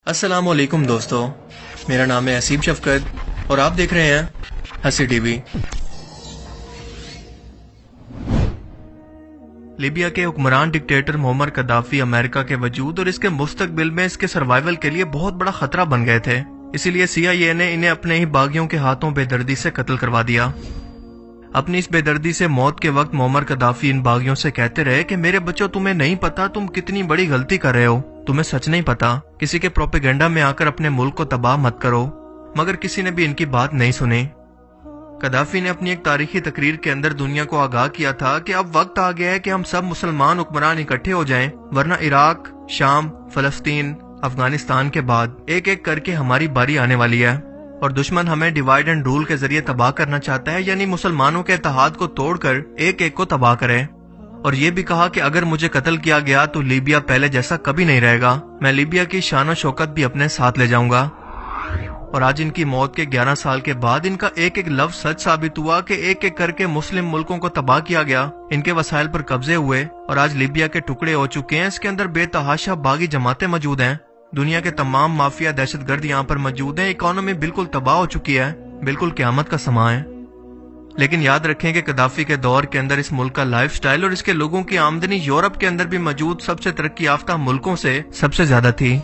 السلام علیکم دوستو، میرا نام ہے اسیب شفقت اور آپ دیکھ رہے ہیں ہنسی ٹی وی۔ لیبیا کے حکمران ڈکٹیٹر معمر قذافی امریکہ کے وجود اور اس کے مستقبل میں اس کے سروائیول کے لیے بہت بڑا خطرہ بن گئے تھے، اسی لیے CIA نے انہیں اپنے ہی باغیوں کے ہاتھوں بے دردی سے قتل کروا دیا۔ اپنی اس بے دردی سے موت کے وقت معمر قذافی ان باغیوں سے کہتے رہے کہ میرے بچوں، تمہیں نہیں پتا تم کتنی بڑی غلطی کر رہے ہو، تمہیں سچ نہیں پتا، کسی کے پروپیگنڈا میں آ کر اپنے ملک کو تباہ مت کرو، مگر کسی نے بھی ان کی بات نہیں سنی۔ قذافی نے اپنی ایک تاریخی تقریر کے اندر دنیا کو آگاہ کیا تھا کہ اب وقت آ گیا ہے کہ ہم سب مسلمان حکمران اکٹھے ہو جائیں، ورنہ عراق، شام، فلسطین، افغانستان کے بعد ایک ایک کر کے ہماری باری آنے والی ہے، اور دشمن ہمیں ڈیوائیڈ اینڈ رول کے ذریعے تباہ کرنا چاہتا ہے، یعنی مسلمانوں کے اتحاد کو توڑ کر ایک ایک کو تباہ کرے۔ اور یہ بھی کہا کہ اگر مجھے قتل کیا گیا تو لیبیا پہلے جیسا کبھی نہیں رہے گا، میں لیبیا کی شان و شوکت بھی اپنے ساتھ لے جاؤں گا۔ اور آج ان کی موت کے 11 سال کے بعد ان کا ایک ایک لفظ سچ ثابت ہوا کہ ایک ایک کر کے مسلم ملکوں کو تباہ کیا گیا، ان کے وسائل پر قبضے ہوئے، اور آج لیبیا کے ٹکڑے ہو چکے ہیں۔ اس کے اندر بے تحاشا باغی جماعتیں موجود ہیں، دنیا کے تمام مافیا دہشت گرد یہاں پر موجود ہیں، اکانومی بالکل تباہ ہو چکی ہے، بالکل قیامت کا سماں ہے۔ لیکن یاد رکھیں کہ قذافی کے دور کے اندر اس ملک کا لائف سٹائل اور اس کے لوگوں کی آمدنی یورپ کے اندر بھی موجود سب سے ترقی یافتہ ملکوں سے سب سے زیادہ تھی۔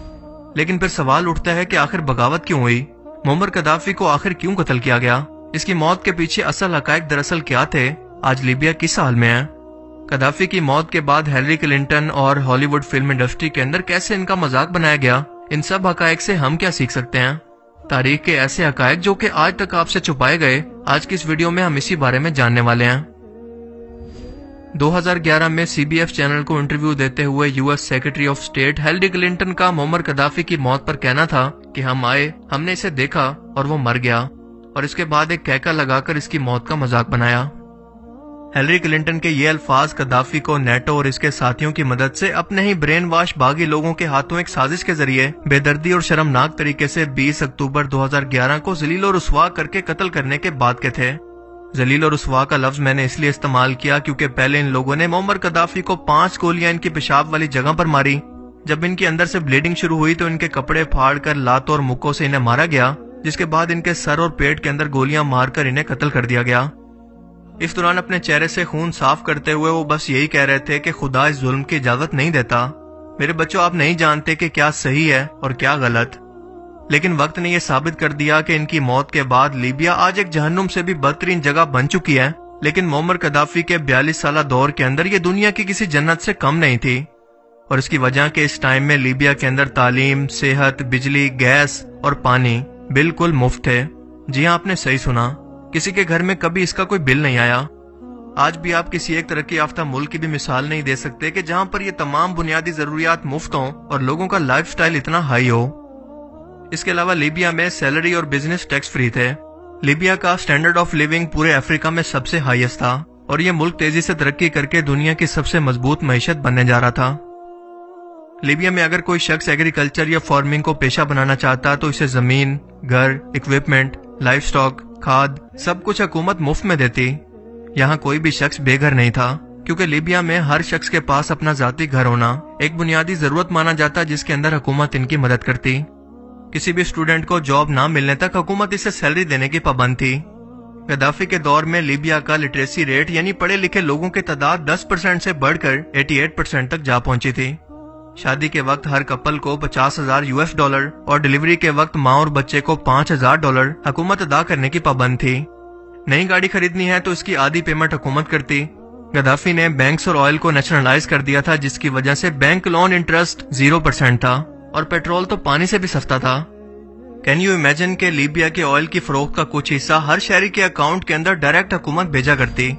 لیکن پھر سوال اٹھتا ہے کہ آخر بغاوت کیوں ہوئی؟ معمر قذافی کو آخر کیوں قتل کیا گیا؟ اس کی موت کے پیچھے اصل حقائق دراصل کیا تھے؟ آج لیبیا کس حال میں ہے؟ قذافی کی موت کے بعد ہیلری کلنٹن اور ہالی ووڈ فلم انڈسٹری کے اندر کیسے ان کا مذاق بنایا گیا؟ ان سب حقائق سے ہم کیا سیکھ سکتے ہیں؟ تاریخ کے ایسے حقائق جو کہ آج تک آپ سے چھپائے گئے، آج کی اس ویڈیو میں ہم اسی بارے میں جاننے والے ہیں۔ 2011 میں CBS چینل کو انٹرویو دیتے ہوئے US secretary of state Hillary Clinton کا معمر قذافی کی موت پر کہنا تھا کہ ہم آئے، ہم نے اسے دیکھا اور وہ مر گیا، اور اس کے بعد ایک کہکا لگا کر اس کی موت کا مذاق بنایا۔ ہیلری کلنٹن کے یہ الفاظ قذافی کو نیٹو اور اس کے ساتھیوں کی مدد سے اپنے ہی برین واش باغی لوگوں کے ہاتھوں ایک سازش کے ذریعے بے دردی اور شرمناک طریقے سے 20 اکتوبر 2011 کو ذلیل و رسوا کر کے قتل کرنے کے بعد کے تھے۔ ذلیل و رسوا کا لفظ میں نے اس لیے استعمال کیا کیونکہ پہلے ان لوگوں نے معمر قذافی کو 5 گولیاں ان کی پیشاب والی جگہ پر ماری۔ جب ان کے اندر سے بلیڈنگ شروع ہوئی تو ان کے کپڑے پھاڑ کر لاتوں اور مکوں سے انہیں مارا گیا، جس کے بعد ان کے سر اور پیٹ کے اندر گولیاں مار کر انہیں قتل کر دیا گیا۔ اس دوران اپنے چہرے سے خون صاف کرتے ہوئے وہ بس یہی کہہ رہے تھے کہ خدا اس ظلم کی اجازت نہیں دیتا۔ میرے بچوں، آپ نہیں جانتے کہ کیا صحیح ہے اور کیا غلط۔ لیکن وقت نے یہ ثابت کر دیا کہ ان کی موت کے بعد لیبیا آج ایک جہنم سے بھی بدترین جگہ بن چکی ہے، لیکن معمر قذافی کے 42 سالہ دور کے اندر یہ دنیا کی کسی جنت سے کم نہیں تھی، اور اس کی وجہ کہ اس ٹائم میں لیبیا کے اندر تعلیم، صحت، بجلی، گیس اور پانی بالکل مفت ہے۔ جی ہاں، آپ نے صحیح سنا، کسی کے گھر میں کبھی اس کا کوئی بل نہیں آیا۔ آج بھی آپ کسی ایک ترقی یافتہ ملک کی بھی مثال نہیں دے سکتے کہ جہاں پر یہ تمام بنیادی ضروریات مفت ہوں اور لوگوں کا لائف سٹائل اتنا ہائی ہو۔ اس کے علاوہ لیبیا میں سیلری اور بزنس ٹیکس فری تھے۔ لیبیا کا سٹینڈرڈ آف لیونگ پورے افریقہ میں سب سے ہائیسٹ تھا، اور یہ ملک تیزی سے ترقی کر کے دنیا کی سب سے مضبوط معیشت بننے جا رہا تھا۔ لیبیا میں اگر کوئی شخص ایگریکلچر یا فارمنگ کو پیشہ بنانا چاہتا تو اسے زمین، گھر، اکوپمنٹ، لائف سٹاک، کھاد، سب کچھ حکومت مفت میں دیتی۔ یہاں کوئی بھی شخص بے گھر نہیں تھا، کیونکہ لیبیا میں ہر شخص کے پاس اپنا ذاتی گھر ہونا ایک بنیادی ضرورت مانا جاتا، جس کے اندر حکومت ان کی مدد کرتی۔ کسی بھی اسٹوڈنٹ کو جاب نہ ملنے تک حکومت اسے سیلری دینے کی پابند تھی۔ قذافی کے دور میں لیبیا کا لٹریسی ریٹ یعنی پڑھے لکھے لوگوں کی تعداد 10% سے بڑھ کر 88% تک جا پہنچی تھی۔ شادی کے وقت ہر کپل کو $50,000 اور ڈیلیوری کے وقت ماں اور بچے کو $5,000 حکومت ادا کرنے کی پابند تھی۔ نئی گاڑی خریدنی ہے تو اس کی آدھی پیمنٹ حکومت کرتی۔ قذافی نے بینکس اور آئل کو نیشنلائز کر دیا تھا، جس کی وجہ سے بینک لون انٹرسٹ 0% تھا، اور پیٹرول تو پانی سے بھی سستا تھا۔ کین یو امیجن کہ لیبیا کے آئل کی فروخت کا کچھ حصہ ہر شہری کے اکاؤنٹ کے اندر ڈائریکٹ حکومت بھیجا کرتی۔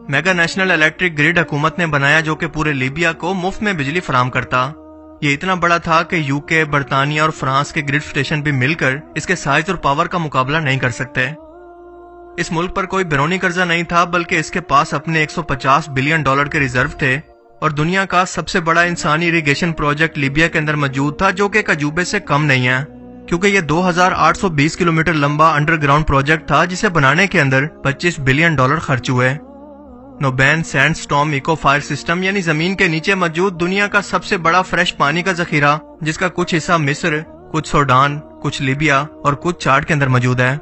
میگا نیشنل الیکٹرک گریڈ حکومت نے بنایا جو کہ پورے لیبیا کو مفت میں بجلی فراہم کرتا۔ یہ اتنا بڑا تھا کہ UK، برطانیہ اور فرانس کے گرڈ اسٹیشن بھی مل کر اس کے سائز اور پاور کا مقابلہ نہیں کر سکتے۔ اس ملک پر کوئی بیرونی قرضہ نہیں تھا، بلکہ اس کے پاس اپنے $150 بلین کے ریزرو تھے، اور دنیا کا سب سے بڑا انسانی اریگیشن پروجیکٹ لیبیا کے اندر موجود تھا، جو کہ ایک عجوبے سے کم نہیں ہے، کیونکہ یہ 2820 کلومیٹر لمبا انڈر گراؤنڈ پروجیکٹ تھا، جسے بنانے کے اندر $25 بلین خرچ ہوئے۔ Nubian sandstone aquifer system یعنی زمین کے نیچے موجود دنیا کا سب سے بڑا فریش پانی کا ذخیرہ، جس کا کچھ حصہ مصر، कुछ सूडान, कुछ लीबिया और कुछ चाड के अंदर मौजूद है।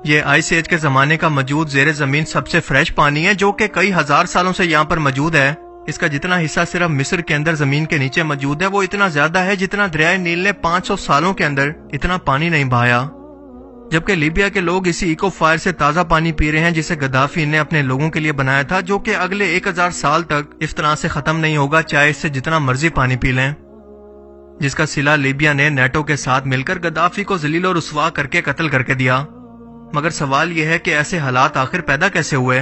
ये आइस एज के जमाने का मौजूद जेरे जमीन सबसे फ्रेश पानी है जो कि कई हजार सालों से यहाँ पर मौजूद है। इसका जितना हिस्सा सिर्फ मिस्र के अंदर जमीन के नीचे मौजूद है वो इतना ज्यादा है जितना दरियाए नील ने 500 सालों के अंदर इतना पानी नहीं बहाया। जबकि लीबिया के लोग इसी इको फायर से ताजा पानी पी रहे हैं जिसे गद्दाफी ने अपने लोगों के लिए बनाया था, जो कि अगले 1000 साल तक इस तरह से खत्म नहीं होगा, चाहे इससे जितना मर्जी पानी पी लें। जिसका सिला लीबिया ने नेटो के साथ मिलकर गद्दाफी को जलील और रुस्वा करके कत्ल करके दिया। मगर सवाल यह है कि ऐसे हालात आखिर पैदा कैसे हुए?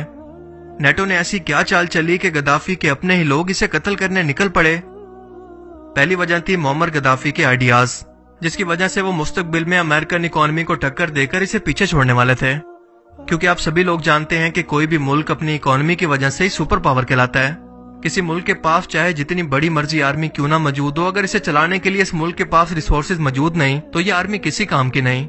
नेटो ने ऐसी क्या चाल चली कि गद्दाफी के अपने ही लोग इसे कत्ल करने निकल पड़े? पहली वजह थी मुअम्मर गद्दाफी के आइडियाज, जिसकी वजह से वो मुस्तकबिल में अमेरिकन इकोनॉमी को टक्कर देकर इसे पीछे छोड़ने वाले थे। क्योंकि आप सभी लोग जानते हैं कि कोई भी मुल्क अपनी इकोनॉमी की वजह से ही सुपर पावर कहलाता है। किसी मुल्क के पास चाहे जितनी बड़ी मर्जी आर्मी क्यों ना मौजूद हो, अगर इसे चलाने के लिए इस मुल्क के पास रिसोर्सेज मौजूद नहीं तो ये आर्मी किसी काम की नहीं।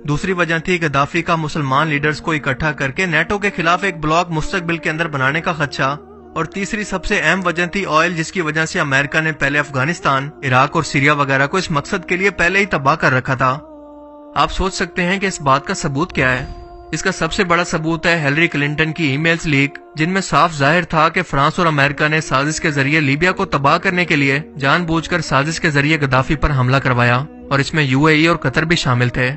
दूसरी वजह थी गद्दाफी का मुसलमान लीडर्स को इकट्ठा करके नेटो के खिलाफ एक ब्लॉक मुस्तकबिल के अंदर बनाने का खदशा। और तीसरी सबसे अहम वजह थी ऑयल, जिसकी वजह से अमेरिका ने पहले अफगानिस्तान, इराक और सीरिया वगैरह को इस मकसद के लिए पहले ही तबाह कर रखा था। आप सोच सकते हैं कि इस बात का सबूत क्या है। इसका सबसे बड़ा सबूत है हिलरी क्लिंटन की ईमेल्स लीक, जिनमें साफ जाहिर था कि फ्रांस और अमेरिका ने साजिश के जरिए लीबिया को तबाह करने के लिए जानबूझकर साजिश के जरिए गद्दाफी पर हमला करवाया, और इसमें यूएई और कतर भी शामिल थे।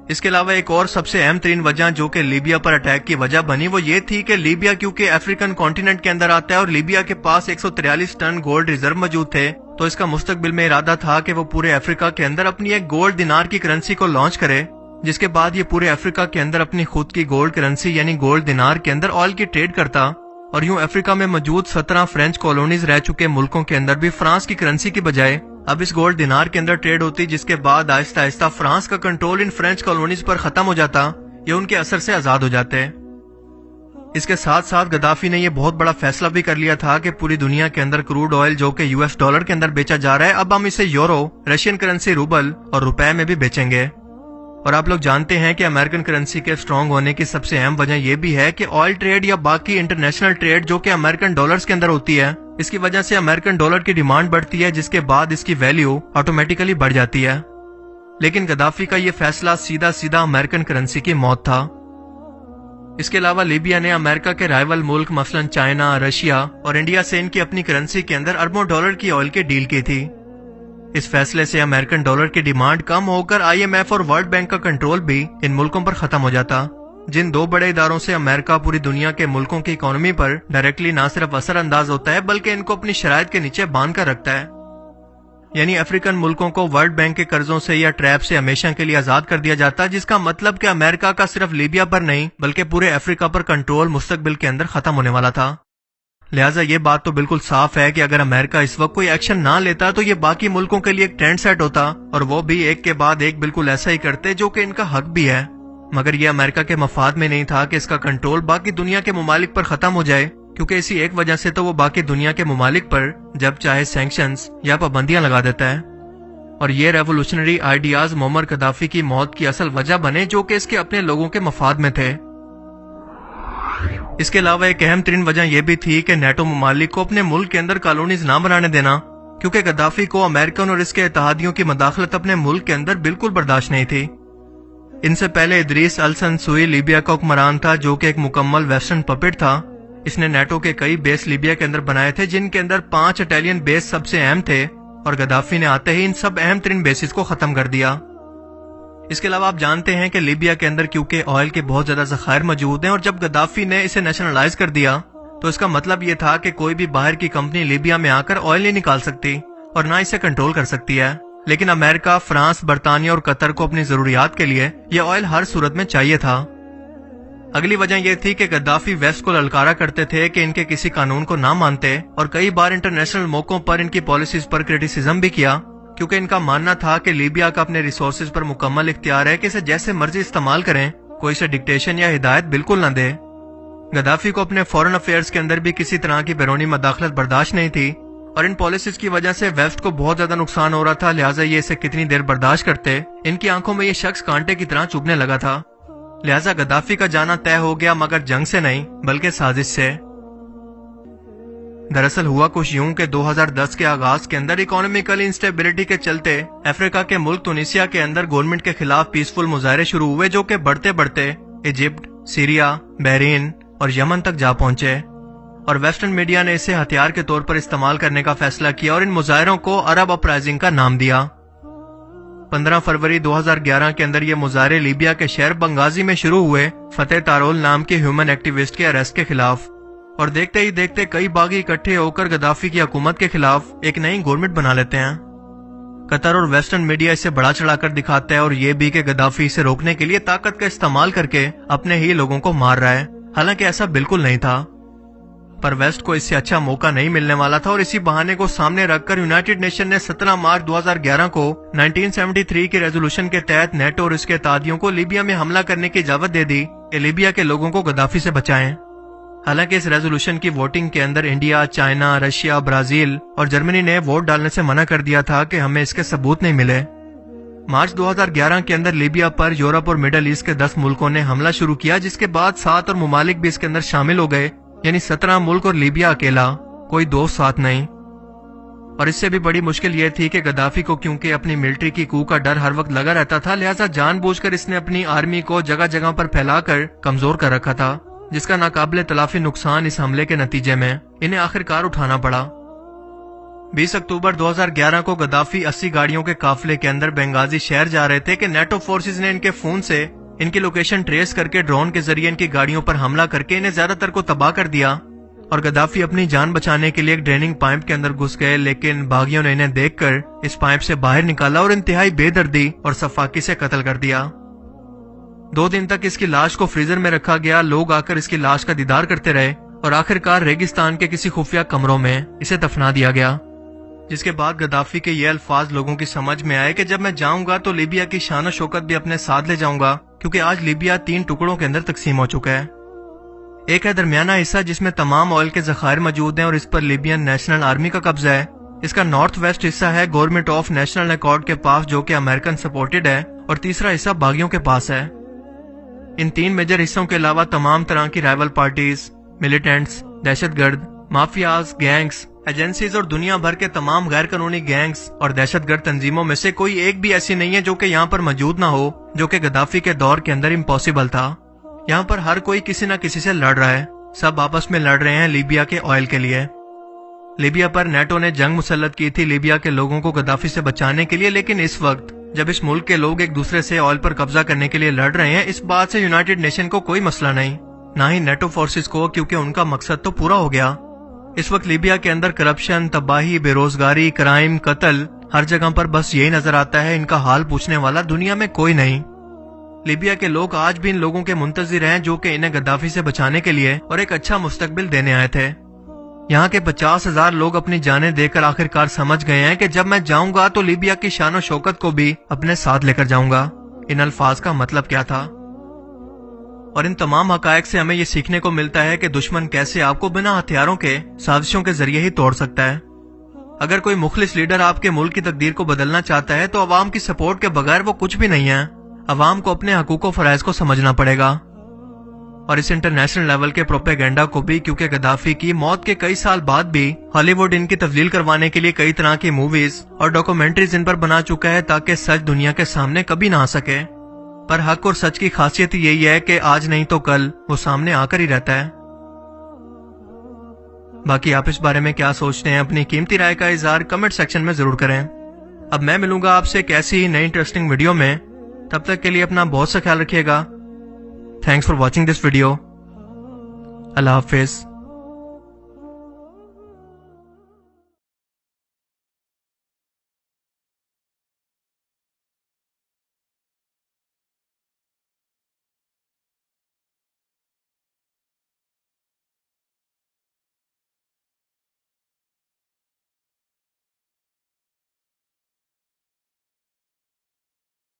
इसके अलावा एक और सबसे अहम तरीन वजह जो कि लीबिया पर अटैक की वजह बनी वो ये थी कि लीबिया क्योंकि अफ्रीकन कॉन्टिनेंट के अंदर आता है और लीबिया के पास 143 टन गोल्ड रिजर्व मौजूद थे, तो इसका मुस्तकबिल में इरादा था कि वो पूरे अफ्रीका के अंदर अपनी एक गोल्ड दिनार की करेंसी को लॉन्च करे, जिसके बाद ये पूरे अफ्रीका के अंदर अपनी खुद की गोल्ड करेंसी यानी गोल्ड दिनार के अंदर ऑयल की ट्रेड करता। और यूं अफ्रीका में मौजूद 17 फ्रेंच कॉलोनीज रह चुके मुल्कों के अंदर भी फ्रांस की करेंसी की बजाय अब इस गोल्ड दिनार के अंदर ट्रेड होती, जिसके बाद आहिस्ता आहिस्ता फ्रांस का कंट्रोल इन फ्रेंच कॉलोनीज पर खत्म हो जाता, ये उनके असर से आजाद हो जाते। इसके साथ साथ गद्दाफी ने यह बहुत बड़ा फैसला भी कर लिया था कि पूरी दुनिया के अंदर क्रूड ऑयल जो कि यूएस डॉलर के अंदर बेचा जा रहा है, अब हम इसे यूरो, रशियन करेंसी रूबल और रुपए में भी बेचेंगे। और आप लोग जानते हैं कि अमेरिकन करेंसी के स्ट्रांग होने की सबसे अहम वजह यह भी है कि ऑयल ट्रेड या बाकी इंटरनेशनल ट्रेड जो कि अमेरिकन डॉलर्स के अंदर होती है, इसकी वजह से अमेरिकन डॉलर की डिमांड बढ़ती है, जिसके बाद इसकी वैल्यू ऑटोमेटिकली बढ़ जाती है। लेकिन गद्दाफी का यह फैसला सीधा सीधा अमेरिकन करेंसी की मौत था। इसके अलावा लीबिया ने अमेरिका के राइवल मुल्क मसलन चाइना, रशिया और इंडिया से इनकी अपनी करेंसी के अंदर अरबों डॉलर की ऑयल की डील की थी। इस फैसले से अमेरिकन डॉलर की डिमांड कम होकर आईएमएफ और वर्ल्ड बैंक का कंट्रोल भी इन मुल्कों पर खत्म हो जाता, जिन दो बड़े इदारों से अमेरिका पूरी दुनिया के मुल्कों की इकोनॉमी पर डायरेक्टली न सिर्फ असर अंदाज होता है बल्कि इनको अपनी शराइत के नीचे बांध कर रखता है। यानी अफ्रीकन मुल्कों को वर्ल्ड बैंक के कर्जों से या ट्रैप से हमेशा के लिए आजाद कर दिया जाता, जिसका मतलब कि अमेरिका का सिर्फ लीबिया पर नहीं बल्कि पूरे अफ्रीका पर कंट्रोल मुस्तकबिल के अंदर खत्म होने वाला था। लिहाजा ये बात तो बिल्कुल साफ है कि अगर अमेरिका इस वक्त कोई एक्शन ना लेता तो ये बाकी मुल्कों के लिए एक ट्रेंड सेट होता, और वो भी एक के बाद एक बिल्कुल ऐसा ही करते जो कि इनका हक भी है। मगर ये अमेरिका के मफाद में नहीं था कि इसका कंट्रोल बाकी दुनिया के ममालिक पर खत्म हो जाए, क्योंकि इसी एक वजह से तो वो बाकी दुनिया के ममालिक पर जब चाहे सैंक्शंस या पाबंदियां लगा देता है। और ये रेवोल्यूशनरी आइडियाज मुअम्मर गद्दाफी की मौत की असल वजह बने, जो कि इसके अपने लोगों के मफाद में थे। इसके अलावा एक अहम तरीन वजह यह भी थी कि नेटो ममालिक को अपने मुल्क के अंदर कॉलोनीज ना बनाने देना, क्योंकि गद्दाफी को अमेरिकन और इसके इत्तेहादियों की मदाखलत अपने मुल्क के अंदर बिल्कुल बर्दाश्त नहीं थी। इनसे पहले इदरीस अल-सनसुई लीबिया का हुक्मरान था, जो कि एक मुकम्मल वेस्टर्न पपेट था। इसने नेटो के कई बेस लीबिया के अंदर बनाए थे, जिनके अंदर 5 इटालियन बेस सबसे अहम थे, और गद्दाफी ने आते ही इन सब अहम तरीन बेसिस को खत्म कर दिया। इसके अलावा आप जानते हैं कि लीबिया के अंदर क्योंकि ऑयल के बहुत ज्यादा ज़खायर मौजूद हैं, और जब गद्दाफी ने इसे नेशनलाइज कर दिया तो इसका मतलब ये था कि कोई भी बाहर की कंपनी लीबिया में आकर ऑयल नहीं निकाल सकती और ना इसे कंट्रोल कर सकती है। लेकिन अमेरिका, फ्रांस, बरतानिया और कतर को अपनी जरूरियात के लिए यह ऑयल हर सूरत में चाहिए था। अगली वजह यह थी कि गद्दाफी वेस्ट को ललकारा करते थे कि इनके किसी कानून को ना मानते, और कई बार इंटरनेशनल मौकों पर इनकी पॉलिसीज पर क्रिटिसिज्म भी किया, क्योंकि इनका मानना था कि लीबिया का अपने रिसोर्सेज पर मुकम्मल इख्तियार है कि इसे जैसे मर्जी इस्तेमाल करें, कोई इसे डिक्टेशन या हिदायत बिल्कुल न दे। गद्दाफी को अपने फॉरेन अफेयर्स के अंदर भी किसी तरह की बैरूनी मदाखलत बर्दाश्त नहीं थी, और इन पॉलिसीज की वजह से वेस्ट को बहुत ज्यादा नुकसान हो रहा था। लिहाजा ये इसे कितनी देर बर्दाश्त करते, इनकी आंखों में ये शख्स कांटे की तरह चुभने लगा था। लिहाजा गद्दाफी का जाना तय हो गया, मगर जंग से नहीं बल्कि साजिश से। दरअसल हुआ कुछ यूं कि 2010 के आगाज के अंदर इकोनॉमिकल इंस्टेबिलिटी के चलते अफ्रीका के मुल्क तुनिसिया के अंदर गवर्नमेंट के खिलाफ पीसफुल मुजाहरे शुरू हुए, जो कि बढ़ते बढ़ते इजिप्ट, सीरिया, बहरीन और यमन तक जा पहुंचे और वेस्टर्न मीडिया ने इसे हथियार के तौर पर इस्तेमाल करने का फैसला किया और इन मुजाहरों को अरब अपराइजिंग का नाम दिया। 15 फरवरी 2011 के अंदर ये मुजाहरे लीबिया के शहर बंगाजी में शुरू हुए फतेह तारोल नाम के ह्यूमन एक्टिविस्ट के अरेस्ट के खिलाफ, और देखते ही देखते कई बागी इकट्ठे होकर गद्दाफी की हुकूमत के खिलाफ एक नई गवर्नमेंट बना लेते हैं। कतर और वेस्टर्न मीडिया इसे बड़ा चढ़ाकर दिखाता है और ये भी कि गद्दाफी इसे रोकने के लिए ताकत का इस्तेमाल करके अपने ही लोगों को मार रहा है, हालांकि ऐसा बिल्कुल नहीं था। पर वेस्ट को इससे अच्छा मौका नहीं मिलने वाला था और इसी बहाने को सामने रखकर यूनाइटेड नेशन ने 17 मार्च 2011 को 1973 की रेजोल्यूशन के तहत नेटो और इसके तादियों को लीबिया में हमला करने की इजाजत दे दी कि लीबिया के लोगों को गद्दाफी से बचाएं। हालांकि इस रेजोल्यूशन की वोटिंग के अंदर इंडिया, चाइना, रशिया, ब्राजील और जर्मनी ने वोट डालने से मना कर दिया था कि हमें इसके सबूत नहीं मिले। मार्च 2011 के अंदर लीबिया पर यूरोप और मिडल ईस्ट के 10 मुल्कों ने हमला शुरू किया, जिसके बाद 7 और ममालिक भी इसके अंदर शामिल हो गए, यानी 17 मुल्क और लीबिया अकेला, कोई दोस्त साथ नहीं। और इससे भी बड़ी मुश्किल यह थी कि गद्दाफी को क्योंकि अपनी मिलिट्री की कू का डर हर वक्त लगा रहता था, लिहाजा जानबूझकर इसने अपनी आर्मी को जगह जगह पर फैलाकर कमजोर कर रखा था, जिसका नाकाबिले तलाफी नुकसान इस हमले के नतीजे में इन्हें आखिरकार उठाना पड़ा। 20 अक्टूबर 2011 को गद्दाफी 80 गाड़ियों के काफिले के अंदर बेंगाजी शहर जा रहे थे कि नेटो फोर्सेस ने इनके फोन से इनकी लोकेशन ट्रेस करके ड्रोन के जरिए इनकी गाड़ियों पर हमला करके इन्हें ज्यादातर को तबाह कर दिया और गद्दाफी अपनी जान बचाने के लिए एक ड्रेनिंग पाइप के अंदर घुस गए, लेकिन बागियों ने इन्हें देखकर इस पाइप से बाहर निकाला और इंतहाई बेदर्दी और सफाकी से कत्ल कर दिया। 2 दिन तक इसकी लाश को फ्रीजर में रखा गया, लोग आकर इसकी लाश का दीदार करते रहे और आखिरकार रेगिस्तान के किसी खुफिया कमरों में इसे दफना दिया गया। जिसके बाद गद्दाफी के ये अल्फाज लोगों की समझ में आए कि जब मैं जाऊंगा तो लीबिया की शान और शौकत भी अपने साथ ले जाऊंगा, क्योंकि आज लीबिया 3 टुकड़ों के अंदर तकसीम हो चुका है। एक है दरमियाना हिस्सा जिसमें तमाम ऑयल के जखायर मौजूद हैं और इस पर लीबियन नेशनल आर्मी का कब्जा है। इसका नॉर्थ वेस्ट हिस्सा है गवर्नमेंट ऑफ नेशनल अकॉर्ड के पास, जो कि अमेरिकन सपोर्टेड है, और तीसरा हिस्सा बागियों के पास है। इन 3 मेजर हिस्सों के अलावा तमाम तरह की राइवल पार्टीज, मिलिटेंट्स, दहशतगर्द, माफियाज, गैंग्स, एजेंसीज और दुनिया भर के तमाम गैर कानूनी गैंग्स और दहशतगर्द तंजीमों में से कोई एक भी ऐसी नहीं है जो कि यहाँ पर मौजूद ना हो, जो कि गद्दाफी के दौर के अंदर इम्पॉसिबल था। यहाँ पर हर कोई किसी न किसी से लड़ रहा है, सब आपस में लड़ रहे हैं लीबिया के ऑयल के लिए। लीबिया पर नेटो ने जंग मुसल्लत की थी लीबिया के लोगों को गद्दाफी से बचाने के लिए, लेकिन इस वक्त जब इस मुल्क के लोग एक दूसरे से ऑयल पर कब्जा करने के लिए लड़ रहे हैं, इस बात से यूनाइटेड नेशन को कोई मसला नहीं, ना ही नेटो फोर्सेस को, क्योंकि उनका मकसद तो पूरा हो गया। इस वक्त लीबिया के अंदर करप्शन, तबाही, बेरोजगारी, क्राइम, कत्ल हर जगह पर बस यही नजर आता है। इनका हाल पूछने वाला दुनिया में कोई नहीं। लीबिया के लोग आज भी इन लोगों के मुंतजिर हैं जो कि इन्हें गद्दाफी से बचाने के लिए और एक अच्छा मुस्तकबिल देने आए थे। यहाँ के 50,000 लोग अपनी जानें देकर आखिरकार समझ गए हैं कि जब मैं जाऊंगा तो लीबिया की शान और शौकत को भी अपने साथ लेकर जाऊंगा। इन अल्फाज का मतलब क्या था? और इन तमाम हकायक से हमें ये सीखने को मिलता है कि दुश्मन कैसे आपको बिना हथियारों के साजिशों के जरिए ही तोड़ सकता है। अगर कोई मुखलिस लीडर आपके मुल्क की तकदीर को बदलना चाहता है तो अवाम की सपोर्ट के बगैर वो कुछ भी नहीं है। अवाम को अपने हकूक और फराइज को समझना पड़ेगा और इस इंटरनेशनल लेवल के प्रोपेगेंडा को भी, क्योंकि गद्दाफी की मौत के कई साल बाद भी हॉलीवुड इनकी तब्दील करवाने के लिए कई तरह की मूवीज और डॉक्यूमेंट्रीज इन पर बना चुका है ताकि सच दुनिया के सामने कभी ना आ सके। पर हक और सच की खासियत यही है कि आज नहीं तो कल वो सामने आकर ही रहता है। बाकी आप इस बारे में क्या सोचते हैं, अपनी कीमती राय का इजहार कमेंट सेक्शन में जरूर करें। अब मैं मिलूंगा आपसे एक ऐसी ही नई इंटरेस्टिंग वीडियो में, तब तक के लिए अपना बहुत सा ख्याल रखिएगा। Thanks for watching this video. Allah Hafiz.